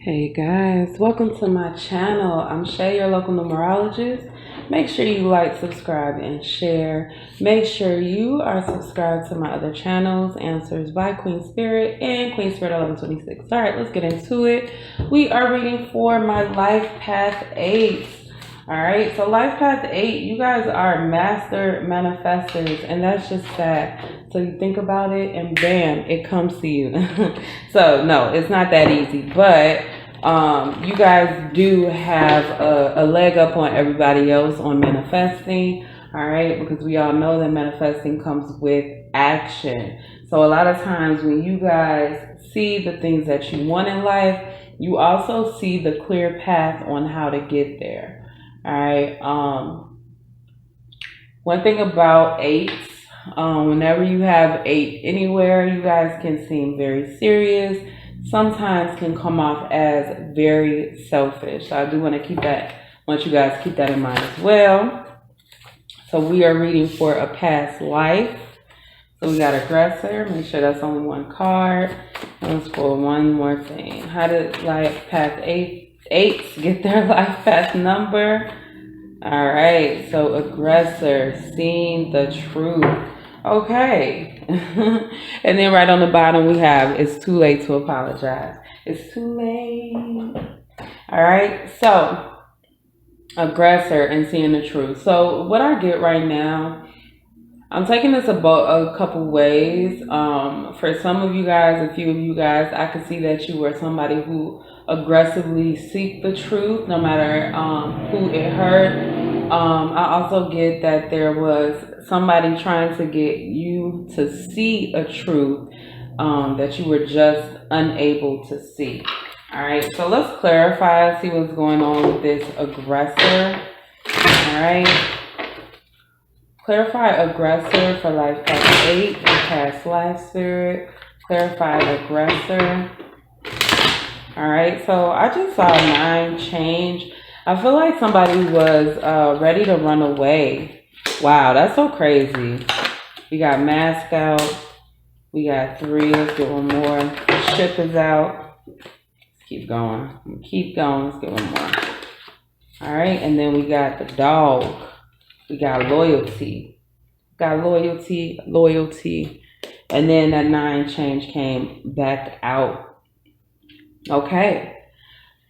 Hey guys, welcome to my channel. I'm Shay, your local numerologist. Make sure you like, subscribe, and share. Make sure you are subscribed to my other channels, Answers by Queen Spirit and Queen Spirit 1126. All right, let's get into it. We are reading for my Life Path 8. All right, so Life Path 8, you guys are master manifestors, and that's just that. So you think about it, and bam, it comes to you. So no, it's not that easy, but you guys do have a leg up on everybody else on manifesting. All right, because we all know that manifesting comes with action. So a lot of times when you guys see the things that you want in life, you also see the clear path on how to get there. All right. One thing about eights, whenever you have 8 anywhere, you guys can seem very serious. Sometimes can come off as very selfish. So I do want you guys keep that in mind as well. So we are reading for a past life. So we got aggressor. Make sure that's only one card. Let's pull one more thing. How did Life Path 8s get their life path number? All right, so aggressor, seeing the truth. Okay. And then right on the bottom we have, it's too late to apologize. It's too late. All right, so aggressor and seeing the truth. So what I get right now, I'm taking this a couple ways. For some of you guys, a few of you guys, I could see that you were somebody who aggressively seek the truth, no matter who it hurt. I also get that there was somebody trying to get you to see a truth that you were just unable to see. All right, so let's clarify, see what's going on with this aggressor. All right. Clarify aggressor for Life Path 8 and past life spirit. Clarify aggressor. All right, so I just saw 9 change. I feel like somebody was ready to run away. Wow, that's so crazy. We got mask out. We got 3. Let's get one more. The ship is out. Let's keep going. Keep going. Let's get one more. All right, and then we got the dog. We got loyalty. Got loyalty. And then that 9 change came back out. Okay.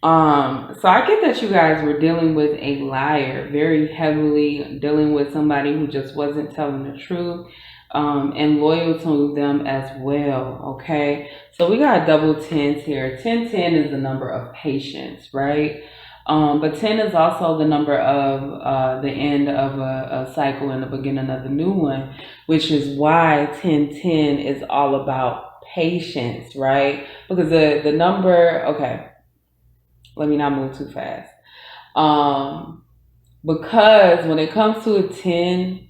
So I get that you guys were dealing with a liar, very heavily dealing with somebody who just wasn't telling the truth, and loyal to them as well. Okay. So we got double 10s here. 1010 is the number of patience, right? But 10 is also the number of the end of a cycle and the beginning of the new one, which is why 1010 is all about patience, right? Because the number, okay, let me not move too fast. Because when it comes to a 10,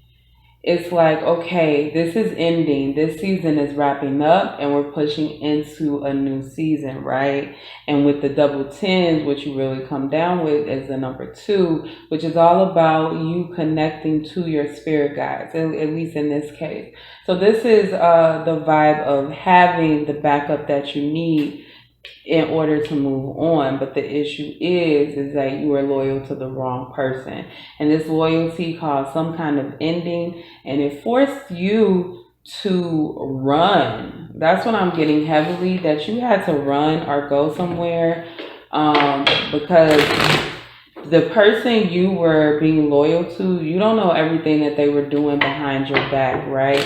it's like, okay, this is ending. This season is wrapping up and we're pushing into a new season, right? And with the double 10s, what you really come down with is the number 2, which is all about you connecting to your spirit guides, at least in this case. So this is the vibe of having the backup that you need in order to move on. But the issue is that you are loyal to the wrong person, and this loyalty caused some kind of ending, and it forced you to run. That's what I'm getting heavily, that you had to run or go somewhere, because the person you were being loyal to, you don't know everything that they were doing behind your back, right?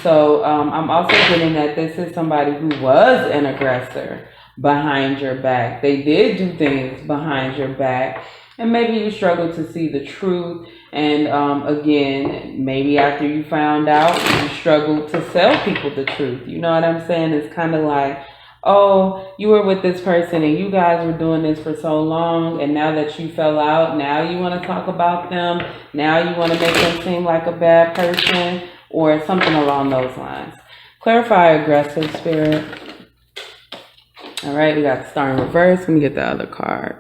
So I'm also getting that this is somebody who was an aggressor behind your back. They did do things behind your back, and maybe you struggled to see the truth. And again, maybe after you found out, you struggled to sell people the truth. You know what I'm saying? It's kind of like, oh, you were with this person and you guys were doing this for so long, and now that you fell out, now you want to talk about them. Now you want to make them seem like a bad person or something along those lines. Clarify aggressive spirit. All right, we got the star in reverse. Let me get the other card.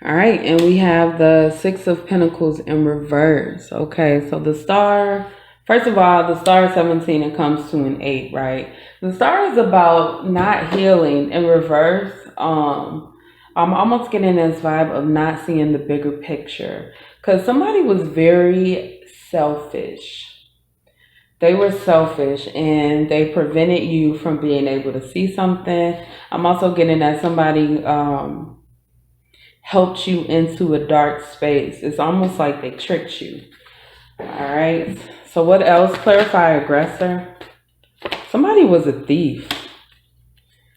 All right, and we have the 6 of Pentacles in reverse. Okay, so the star First of all, the star is 17 and comes to an 8, right? The star is about not healing in reverse. I'm almost getting this vibe of not seeing the bigger picture. Because somebody was very selfish. They were selfish and they prevented you from being able to see something. I'm also getting that somebody helped you into a dark space. It's almost like they tricked you. All right. So what else? Clarify aggressor. Somebody was a thief.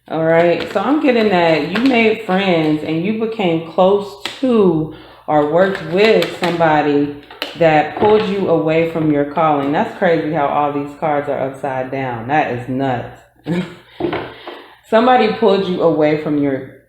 All right. So I'm getting that you made friends and you became close to or worked with somebody that pulled you away from your calling. That's crazy how all these cards are upside down. That is nuts. Somebody pulled you away from your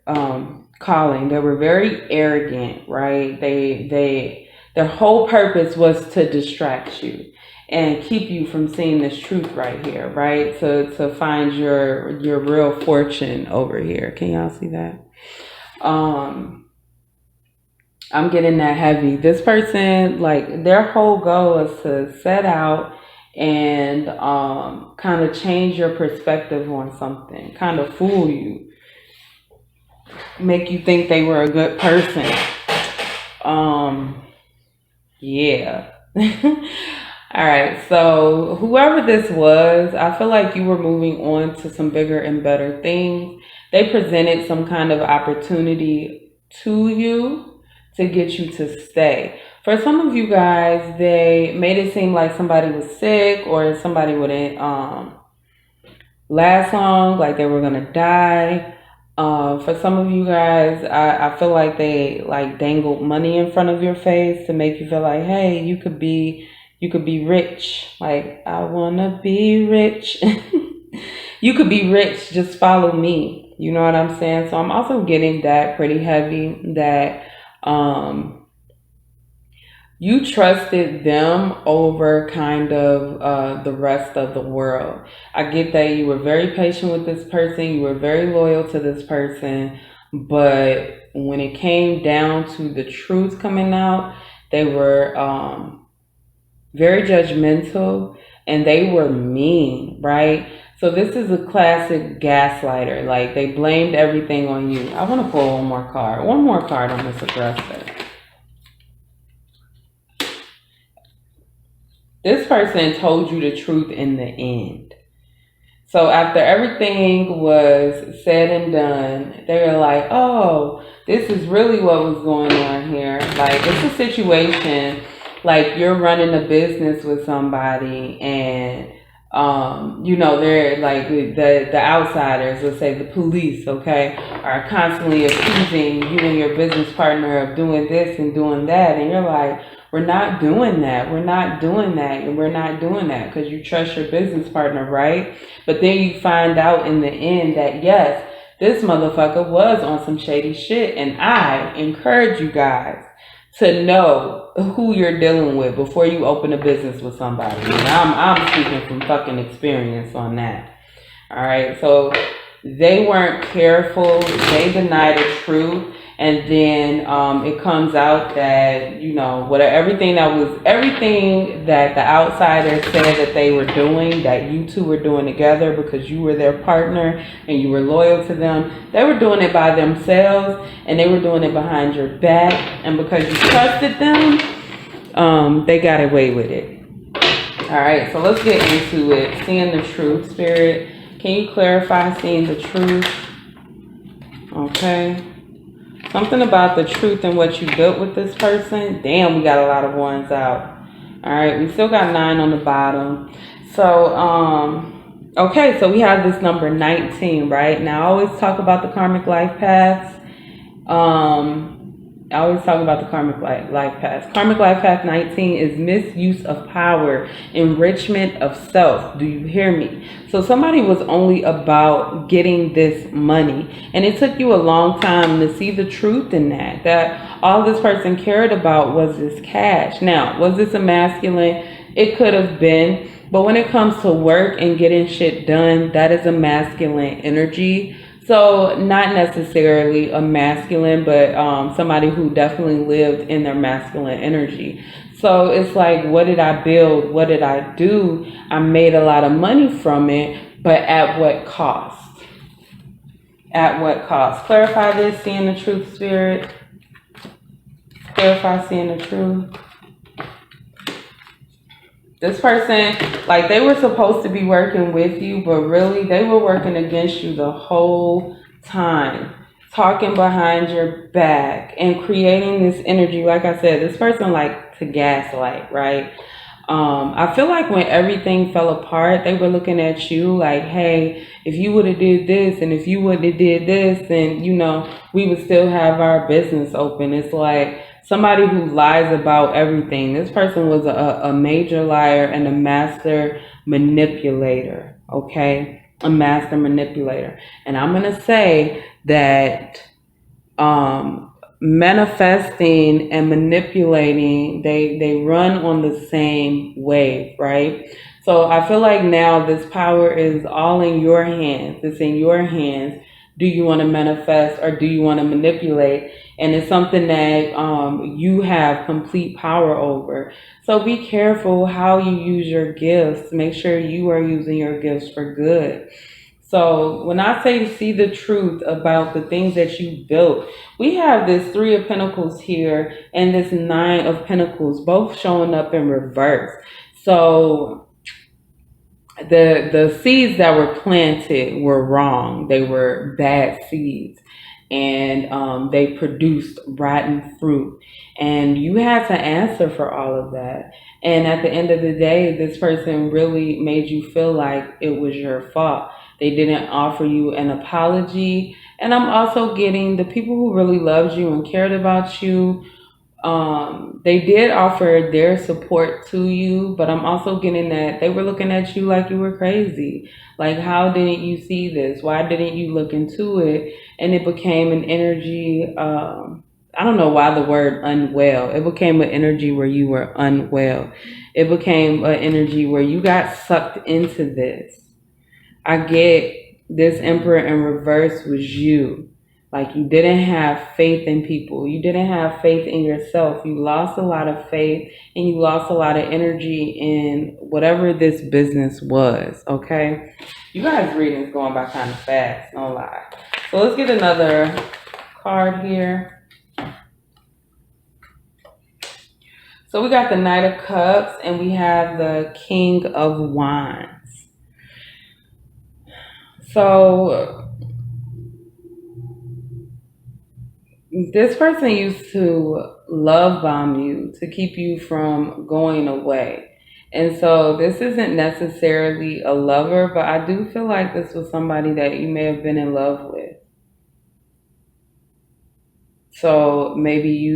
calling. They were very arrogant, right? Their whole purpose was to distract you and keep you from seeing this truth right here, right? To find your real fortune over here. Can y'all see that? I'm getting that heavy. This person, like, their whole goal is to set out and kind of change your perspective on something, kind of fool you, make you think they were a good person. Yeah. All right. So whoever this was, I feel like you were moving on to some bigger and better things. They presented some kind of opportunity to you to get you to stay. For some of you guys, they made it seem like somebody was sick or somebody wouldn't last long, like they were gonna die. For some of you guys, I feel like they like dangled money in front of your face to make you feel like, hey, you could be rich. Like, I wanna be rich. You could be rich, just follow me. You know what I'm saying? So I'm also getting that pretty heavy, that you trusted them over kind of the rest of the world. I get that you were very patient with this person. You were very loyal to this person. But when it came down to the truth coming out, they were very judgmental and they were mean, right? So this is a classic gaslighter. Like, they blamed everything on you. I want to pull one more card. One more card on this aggressor. This person told you the truth in the end. So after everything was said and done, they were like, oh, this is really what was going on here. Like, it's a situation like you're running a business with somebody and you know, they're like the outsiders, let's say the police, okay, are constantly accusing you and your business partner of doing this and doing that. And you're like, we're not doing that. We're not doing that. And we're not doing that because you trust your business partner, right? But then you find out in the end that, yes, this motherfucker was on some shady shit. And I encourage you guys to know who you're dealing with before you open a business with somebody. And I'm speaking from fucking experience on that. All right. So they weren't careful. They denied the truth. And then it comes out that, you know, everything that the outsiders said that they were doing, that you two were doing together because you were their partner and you were loyal to them, they were doing it by themselves and they were doing it behind your back. And because you trusted them, they got away with it. All right, so let's get into it. Seeing the truth, Spirit. Can you clarify seeing the truth? Okay. Something about the truth and what you built with this person. Damn, we got a lot of ones out. All right, we still got 9 on the bottom. So, okay, so we have this number 19, right? Now, I always talk about the karmic life paths. I always talk about the karmic life paths. Karmic life path 19 is misuse of power, enrichment of self. Do you hear me? So somebody was only about getting this money. And it took you a long time to see the truth in that all this person cared about was this cash. Now, was this a masculine? It could have been. But when it comes to work and getting shit done, that is a masculine energy. So not necessarily a masculine, but somebody who definitely lived in their masculine energy. So it's like, what did I build? What did I do? I made a lot of money from it, but at what cost? At what cost? Clarify this, seeing the truth, spirit. Clarify, seeing the truth. This person, like, they were supposed to be working with you, but really they were working against you the whole time, talking behind your back and creating this energy. Like I said, this person liked to gaslight, right? I feel like when everything fell apart, they were looking at you like, hey, if you would have did this and if you would have did this, then, you know, we would still have our business open. It's like somebody who lies about everything. This person was a major liar and a master manipulator, okay? A master manipulator. And I'm going to say that manifesting and manipulating, they run on the same wave, right? So I feel like now this power is all in your hands. It's in your hands. Do you want to manifest or do you want to manipulate? And it's something that you have complete power over. So be careful how you use your gifts. Make sure you are using your gifts for good. So when I say see the truth about the things that you built, we have this Three of Pentacles here and this Nine of Pentacles, both showing up in reverse. So the seeds that were planted were wrong. They were bad seeds, and they produced rotten fruit. And you had to answer for all of that. And at the end of the day, this person really made you feel like it was your fault. They didn't offer you an apology. And I'm also getting the people who really loved you and cared about you. They did offer their support to you, but I'm also getting that they were looking at you like you were crazy. Like, how didn't you see this? Why didn't you look into it? And it became an energy, I don't know why the word unwell. It became an energy where you were unwell. It became an energy where you got sucked into this. I get this Emperor in reverse was you. Like, you didn't have faith in people. You didn't have faith in yourself. You lost a lot of faith and you lost a lot of energy in whatever this business was, okay? You guys' reading is going by kind of fast, no lie. So let's get another card here. So we got the Knight of Cups and we have the King of Wands. So this person used to love bomb you to keep you from going away. And so this isn't necessarily a lover, but I do feel like this was somebody that you may have been in love with. So maybe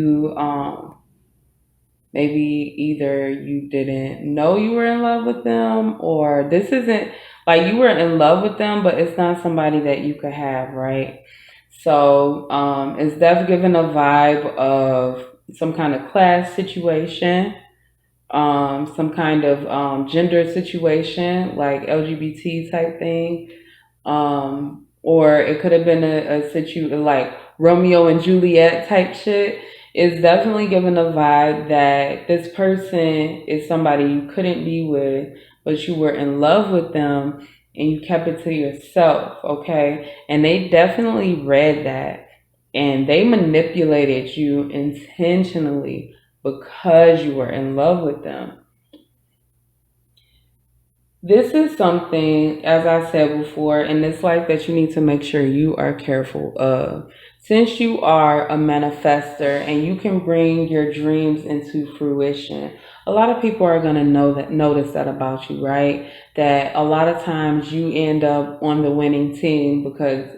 maybe either you didn't know you were in love with them, or this isn't like you were in love with them, but it's not somebody that you could have, right? So it's definitely giving a vibe of some kind of class situation, some kind of gender situation, like LGBT type thing. Or it could have been a situation like Romeo and Juliet type shit. It's definitely giving a vibe that this person is somebody you couldn't be with, but you were in love with them and you kept it to yourself, okay? And they definitely read that and they manipulated you intentionally because you were in love with them. This is something, as I said before, in this life that you need to make sure you are careful of. Since you are a manifester and you can bring your dreams into fruition, a lot of people are going to notice that about you, right? That a lot of times you end up on the winning team because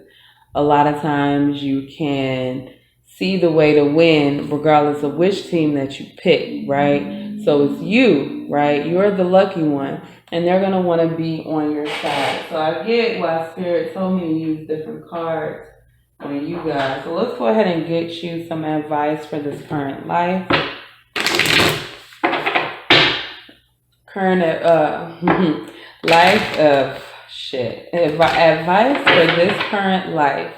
a lot of times you can see the way to win regardless of which team that you pick, right? So it's you, right? You're the lucky one. And they're going to want to be on your side. So I get why Spirit told me to use different cards on you guys. So let's go ahead and get you some advice for this current life. Current life of Shit. Advice for this current life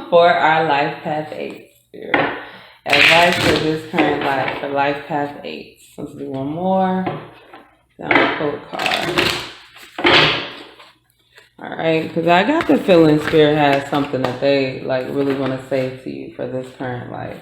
for our life path 8 spirit. Advice for this current life for life path 8. Let's do one more. Down code card. All right, because I got the feeling spirit has something that they like really want to say to you for this current life.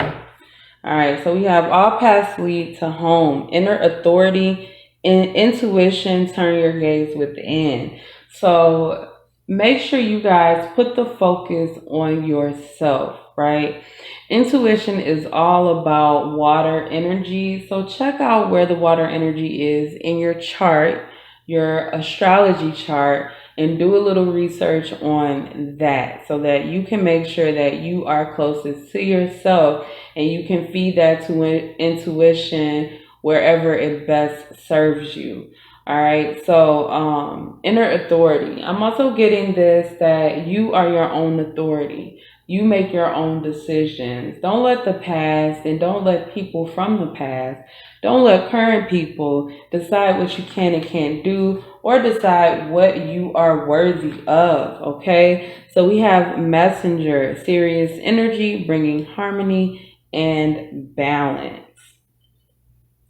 All right, so we have all paths lead to home, inner authority, and intuition. Turn your gaze within. So make sure you guys put the focus on yourself, right? Intuition is all about water energy. So check out where the water energy is in your chart, your astrology chart, and do a little research on that so that you can make sure that you are closest to yourself and you can feed that to intuition wherever it best serves you. All right, so inner authority. I'm also getting this that you are your own authority. You make your own decisions. Don't let the past and don't let people from the past, don't let current people decide what you can and can't do or decide what you are worthy of, okay? So we have messenger, serious energy, bringing harmony and balance.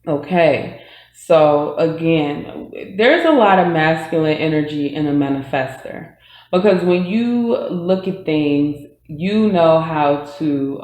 Okay, so again, there's a lot of masculine energy in a manifestor because when you look at things, you know how to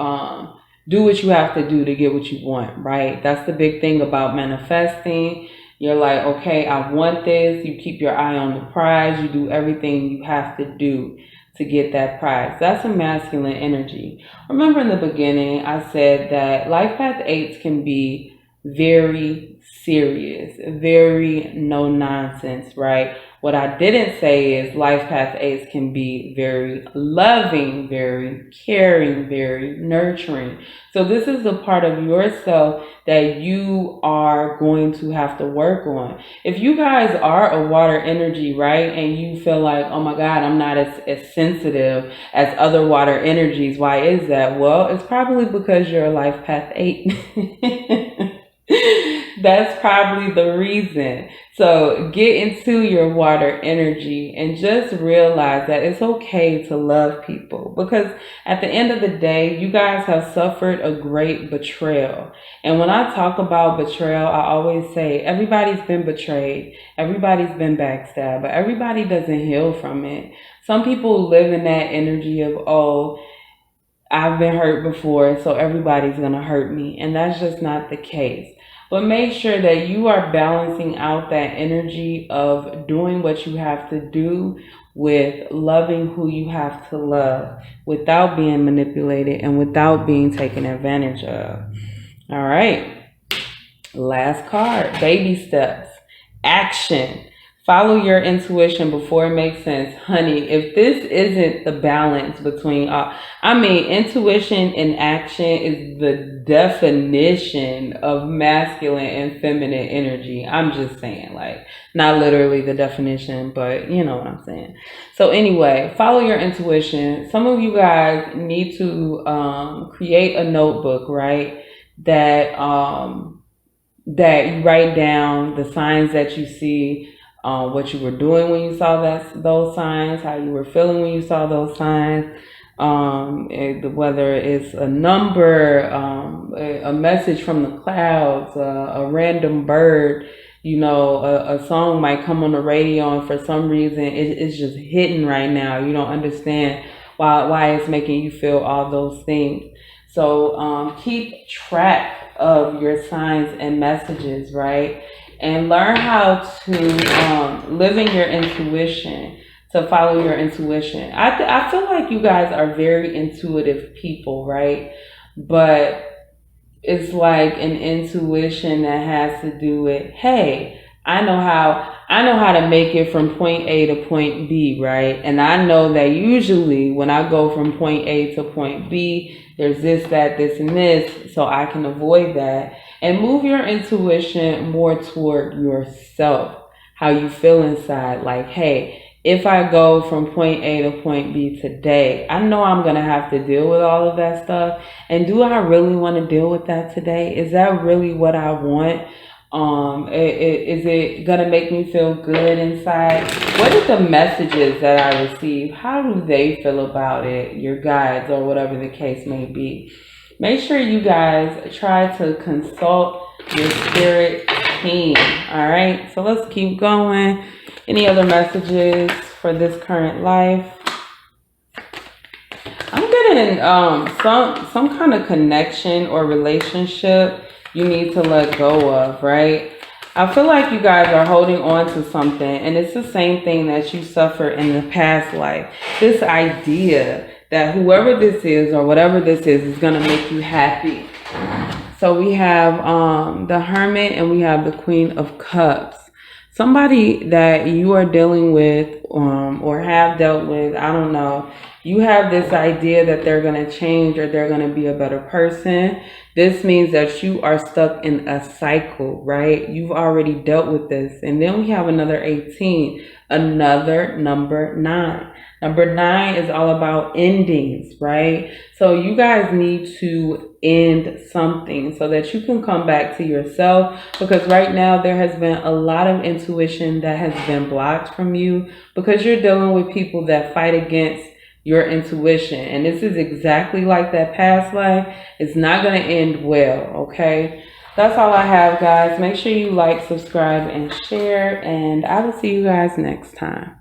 do what you have to do to get what you want, right? That's the big thing about manifesting. You're like, okay, I want this. You keep your eye on the prize. You do everything you have to do to get that prize. That's a masculine energy. Remember in the beginning, I said that life path 8s can be very serious, very no nonsense, right? What I didn't say is life path 8s can be very loving, very caring, very nurturing. So this is a part of yourself that you are going to have to work on. If you guys are a water energy, right, and you feel like, oh my God, I'm not as sensitive as other water energies, why is that? Well, it's probably because you're a life path 8. That's probably the reason. So get into your water energy and just realize that it's okay to love people because at the end of the day, you guys have suffered a great betrayal. And when I talk about betrayal, I always say everybody's been betrayed. Everybody's been backstabbed, but everybody doesn't heal from it. Some people live in that energy of, oh, I've been hurt before, so everybody's going to hurt me. And that's just not the case. But make sure that you are balancing out that energy of doing what you have to do with loving who you have to love without being manipulated and without being taken advantage of. All right. Last card, baby steps, action. Follow your intuition before it makes sense. Honey, if this isn't the balance between, intuition and action is the definition of masculine and feminine energy. I'm just saying, like, not literally the definition, but you know what I'm saying. So anyway, follow your intuition. Some of you guys need to create a notebook, right? That you write down the signs that you see, what you were doing when you saw those signs, how you were feeling when you saw those signs, whether it's a number, a message from the clouds, a random bird, a song might come on the radio and for some reason it's just hitting right now. You don't understand why it's making you feel all those things. So keep track of your signs and messages, right? And learn how to live in your intuition, to follow your intuition. I feel like you guys are very intuitive people, right? But it's like an intuition that has to do with, hey, I know how to make it from point A to point B, right? And I know that usually when I go from point A to point B, there's this, that, this, and this, so I can avoid that. And move your intuition more toward yourself, how you feel inside. Like, hey, if I go from point A to point B today, I know I'm going to have to deal with all of that stuff. And do I really want to deal with that today? Is that really what I want? Is it gonna make me feel good inside? What are the messages that I receive? How do they feel about it? Your guides or whatever the case may be. Make sure you guys try to consult your spirit team. All right. So let's keep going. Any other messages for this current life? I'm getting some kind of connection or relationship you need to let go of, right? I feel like you guys are holding on to something, and it's the same thing that you suffered in the past life. This idea that whoever this is or whatever this is going to make you happy. So we have the Hermit and we have the Queen of Cups. Somebody that you are dealing with or have dealt with, I don't know. You have this idea that they're going to change or they're going to be a better person. This means that you are stuck in a cycle, right? You've already dealt with this. And then we have another 18, another number 9. Number 9 is all about endings, right? So you guys need to end something so that you can come back to yourself, because right now there has been a lot of intuition that has been blocked from you because you're dealing with people that fight against your intuition. And this is exactly like that past life. It's not going to end well, okay? That's all I have, guys. Make sure you like, subscribe, and share, and I will see you guys next time.